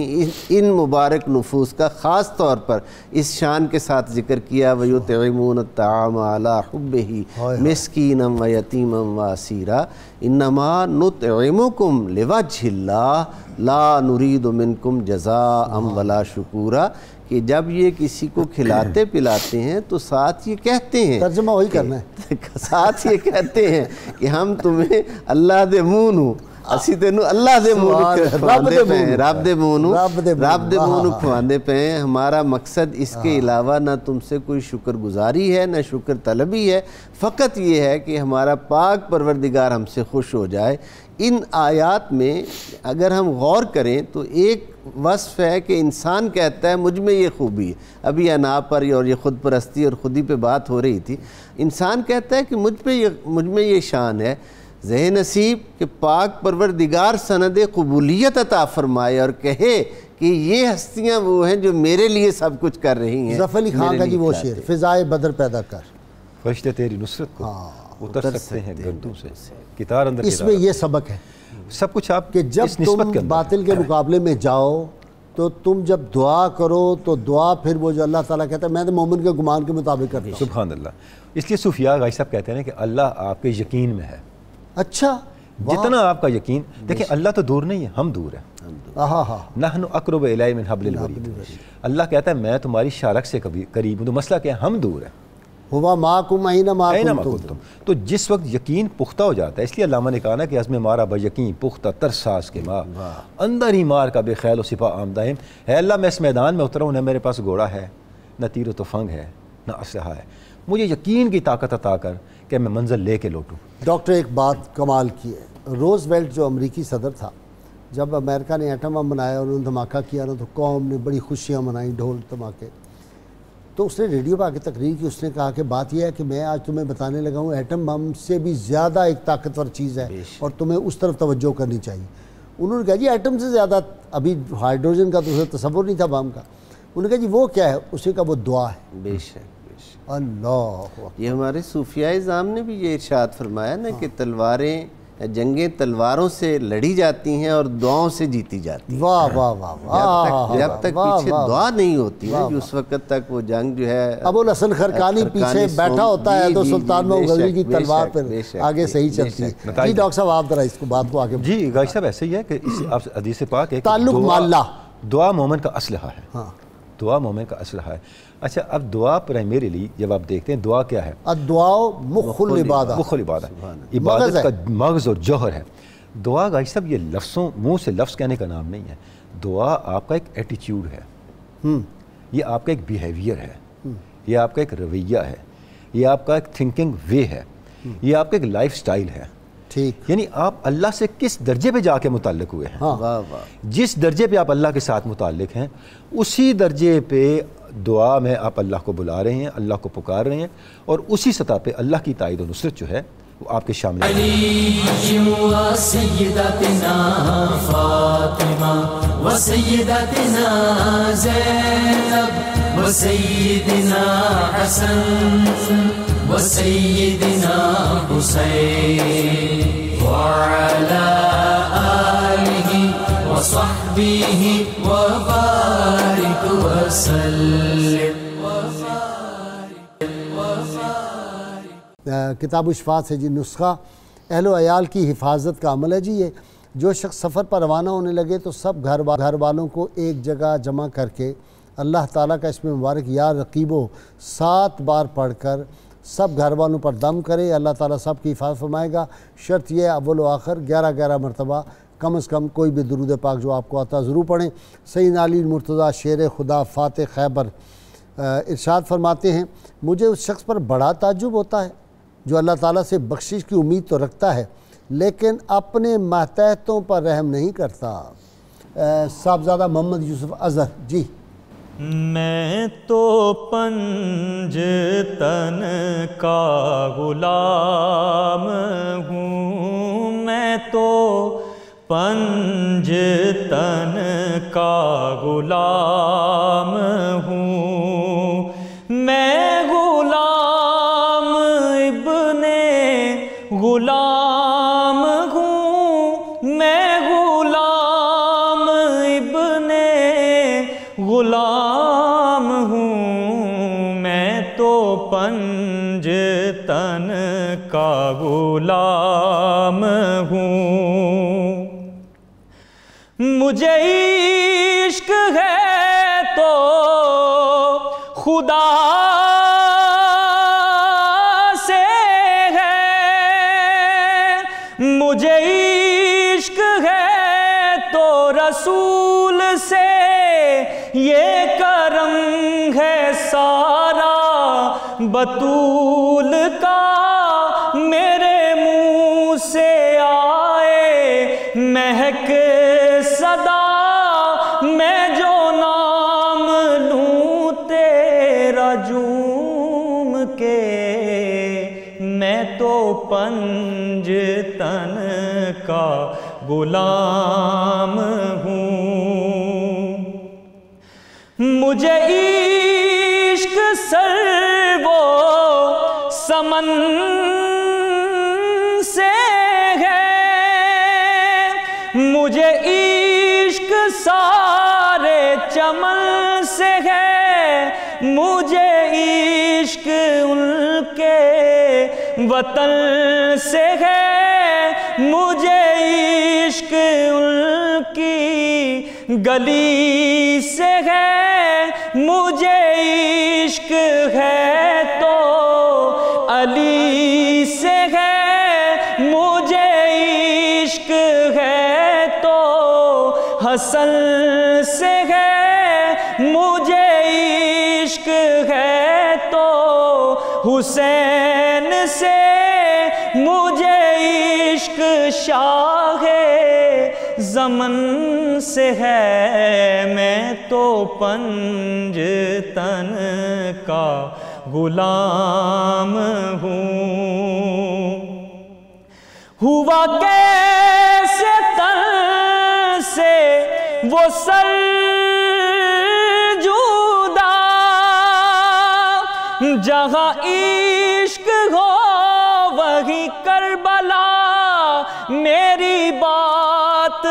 ان مبارک نفوس کا خاص طور پر اس شان کے ساتھ ذکر کیا وَيُطْعِمُونَ الطَّعَامَ عَلَىٰ حُبِّهِ مِسْكِينًا وَيَتِيمًا وَأَسِيرًا إِنَّمَا نُطْعِمُكُمْ لِوَجْهِ اللَّهِ لَا نُرِيدُ مِنْكُمْ جَزَاءً وَلَا شُكُورًا، کہ جب یہ کسی کو کھلاتے پلاتے ہیں تو ساتھ یہ کہتے ہیں، ترجمہ وہی کرنا ہے، ساتھ یہ کہتے ہیں کہ ہم تمہیں اللہ دے مونو اسی تینوں اللہ دے مونو کھواندے پہ ہیں، رب دے مونو کھواندے پہ ہیں. ہمارا مقصد اس کے علاوہ نہ تم سے کوئی شکر گزاری ہے نہ شکر طلبی ہے، فقط یہ ہے کہ ہمارا پاک پروردگار ہم سے خوش ہو جائے. ان آیات میں اگر ہم غور کریں تو ایک وصف ہے کہ انسان کہتا ہے مجھ میں یہ خوبی ہے. ابھی انا پر اور یہ خود پرستی اور خودی پہ بات ہو رہی تھی. انسان کہتا ہے کہ مجھ میں یہ شان ہے. ذہن نصیب کہ پاک پروردگار سند قبولیت عطا فرمائے اور کہے کہ یہ ہستیاں وہ ہیں جو میرے لیے سب کچھ کر رہی ہیں. ظفر علی خان کا جی وہ شعر، فضائے بدر پیدا کر، فرشتے تیری نصرت کو اتر سکتے ہیں گردوں سے، کتار اندر اس میں یہ سبق ہے سب کچھ آپ کہ جب تم باطل کے مقابلے میں جاؤ تو تم جب دعا کرو تو دعا پھر وہ جو اللہ تعالیٰ کہتا ہے میں تو مومن کے گمان کے مطابق کرتا ہوں. سبحان اللہ. اس لیے صوفیاء غازی صاحب کہتے ہیں کہ اللہ آپ کے یقین میں ہے. اچھا، جتنا آپ کا یقین، دیکھیں اللہ تو دور نہیں ہے، ہم دور ہیں. نحن اقرب الیہ من حبل الورید. اللہ کہتا ہے میں تمہاری شارک سے قریب ہوں. تو مسئلہ کیا ہے؟ ہم دور ہیں. ہوا معکم اینما کنتم. تو جس وقت یقین پختہ ہو جاتا ہے، اس لیے علامہ نے کہا نا کہ عزم مارا بیقین پختہ ترساس کے ماں اندر ہی مار کا بے خیل و سپاہ آمدہم. ہے اللہ میں اس میدان میں اترا ہوں، نہ میرے پاس گھوڑا ہے، نہ تیر و تفنگ ہے، نہ اسلحہ ہے. مجھے یقین کی طاقت عطا کر کہ میں منزل لے کے لوٹوں. ڈاکٹر ایک بات کمال کی ہے، روز ویلٹ جو امریکی صدر تھا، جب امریکہ نے ایٹم بم بنایا اور انہوں نے دھماکہ کیا نا تو قوم نے بڑی خوشیاں منائیں، ڈھول دھماکے. تو اس نے ریڈیو پہ آ کے تقریر کی، اس نے کہا کہ بات یہ ہے کہ میں آج تمہیں بتانے لگا ہوں ایٹم بم سے بھی زیادہ ایک طاقتور چیز ہے اور تمہیں اس طرف توجہ کرنی چاہیے. انہوں نے کہا جی ایٹم سے زیادہ، ابھی ہائیڈروجن کا تو اسے تصور نہیں تھا بم کا. انہوں نے کہا جی وہ کیا ہے؟ اس نے کہا وہ دعا ہے. بے شک اللہ. یہ ہمارے صوفیاء اعظام نے بھی یہ ارشاد فرمایا نا کہ تلواریں، جنگیں تلواروں سے لڑی جاتی ہیں اور دعاؤں سے جیتی جاتی ہیں. واہ واہ واہ واہ. جب تک پیچھے دعا نہیں ہوتی نا، اس وقت تک وہ جنگ جو ہے. ابو الحسن خرقانی پیچھے بیٹھا ہوتا ہے تو سلطان محمود غزنوی کی تلوار پھر آگے صحیح چلتی ہے. جی ڈاکٹر صاحب آپ ذرا اس کو بات کو آگے. جی غازی صاحب ایسے ہی ہے کہ آپ حدیث پاک ہے تعلق مع اللہ، دعا مومن کا اسلحہ ہے. دعا مومن کا اسلحہ ہے. اچھا اب دعا پرائمریلی جب آپ دیکھتے ہیں دعا کیا ہے؟ الدعاء مخ العبادہ. مخ العبادہ، عبادت کا مغز اور جوہر ہے. دعا غازی صاحب یہ لفظوں، منہ سے لفظ کہنے کا نام نہیں ہے. دعا آپ کا ایک ایٹیچیوڈ ہے، یہ آپ کا ایک بیہیویئر ہے، یہ آپ کا ایک رویہ ہے، یہ آپ کا ایک تھنکنگ وے ہے، یہ آپ کا ایک لائف سٹائل ہے. ٹھیک، یعنی آپ اللہ سے کس درجے پہ جا کے متعلق ہوئے ہیں. جس درجے پہ آپ اللہ کے ساتھ متعلق ہیں اسی درجے پہ دعا میں آپ اللہ کو بلا رہے ہیں، اللہ کو پکار رہے ہیں، اور اسی سطح پہ اللہ کی تائید و نصرت جو ہے وہ آپ کے شامل ہے. علی و سیدتنا فاطمہ و سیدتنا زینب و سیدنا حسن و سیدنا حسین وعلی آلہ و صحبہ و بارک وسلم. کتاب الشفاء سے جی نسخہ اہل و عیال کی حفاظت کا عمل ہے جی یہ. جو شخص سفر پر روانہ ہونے لگے تو سب گھر والوں کو ایک جگہ جمع کر کے اللہ تعالیٰ کا اسم مبارک یا رقیبو 7 بار پڑھ کر سب گھر والوں پر دم کرے. اللہ تعالیٰ سب کی حفاظت فرمائے گا. شرط یہ اول و آخر 11 مرتبہ کم از کم کوئی بھی درود پاک جو آپ کو آتا ضرور پڑھیں. سیدنا علی مرتضیٰ شیر خدا فاتح خیبر ارشاد فرماتے ہیں مجھے اس شخص پر بڑا تعجب ہوتا ہے جو اللہ تعالیٰ سے بخشش کی امید تو رکھتا ہے لیکن اپنے ماتحتوں پر رحم نہیں کرتا. صاحبزادہ محمد یوسف اظہر جی. میں تو پنج تن کا غلام ہوں، میں تو پنج تن کا غلام ہوں، میں غلام ابن غلام ہوں، میں غلام ابن غلام ہوں، میں تو پنج تن کا غلام ہوں. مجھے عشق ہے تو خدا سے ہے، مجھے عشق ہے تو رسول سے، یہ کرم ہے سارا بطول کا، میرے منہ سے آئے مہک صدا، میں جو نام لوں تیرا جھوم کے، میں تو پنج تن کا غلام ہوں. مجھے عشق سر و سمن سے ہے، مجھے عشق سارے چمن سے ہے، مجھے عشق ان کے وطن سے ہے، مجھے عشق ان کی گلی سے ہے، مجھے عشق ہے تو علی سے ہے، مجھے عشق ہے تو حسن سے ہے، مجھے عشق ہے تو حسین سے، مجھے عشق شاہ زمن سے ہے، میں تو پنج تن کا غلام ہوں. ہوا کیسے تن سے وہ سر جدا، جہاں عشق ہو وہی کربلا، میری بات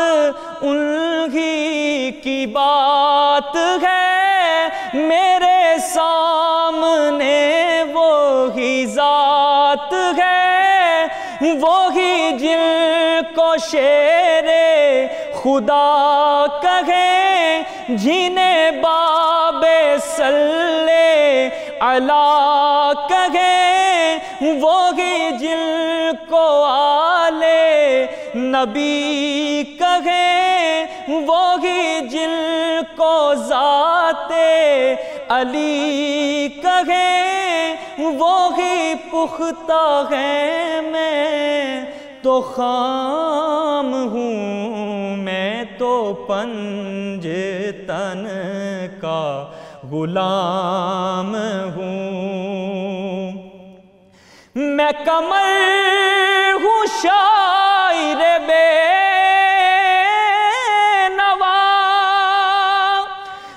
انہی کی بات ہے، میرے سامنے وہی ذات ہے، وہی جن کو شیر خدا کہیں، جنہیں باب صلی علی کہیں، وہی جن کو آل نبی کہیں، وہی جن کو ذات علی کہیں، وہی پختہ ہے، میں تو خام ہوں، میں تو پنج تن کا غلام ہوں. میں قمر ہوں شاعر بے نوا،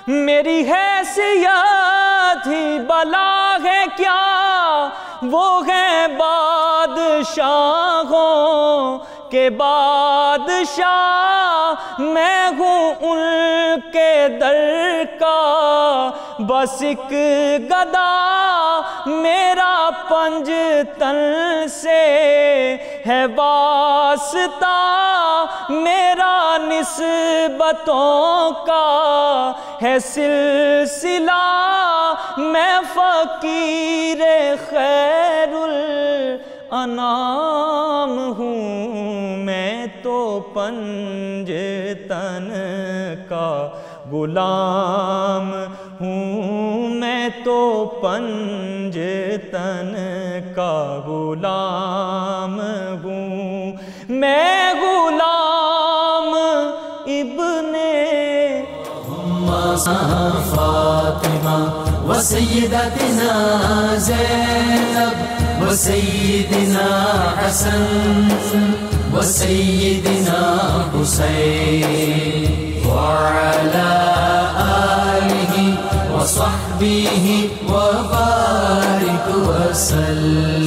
میری حیثیت ہی بلا ہے کیا، وہ ہے بادشاہوں کے بادشاہ، میں ہوں ان کے در کا بس ایک گدا، میرا پنجتن سے ہے واسطہ، میرا نسبتوں کا ہے سلسلہ، میں فقیر خیر الانام ہوں، میں تو پنجتن کا غلام ہوں، میں تو پنجتن کا غلام ہوں، میں غلام ابن فاطمہ وسیدتنا زینب وسیدنا حسن وسیدنا حسین وعلى آله وصحبه وبارك وسلم.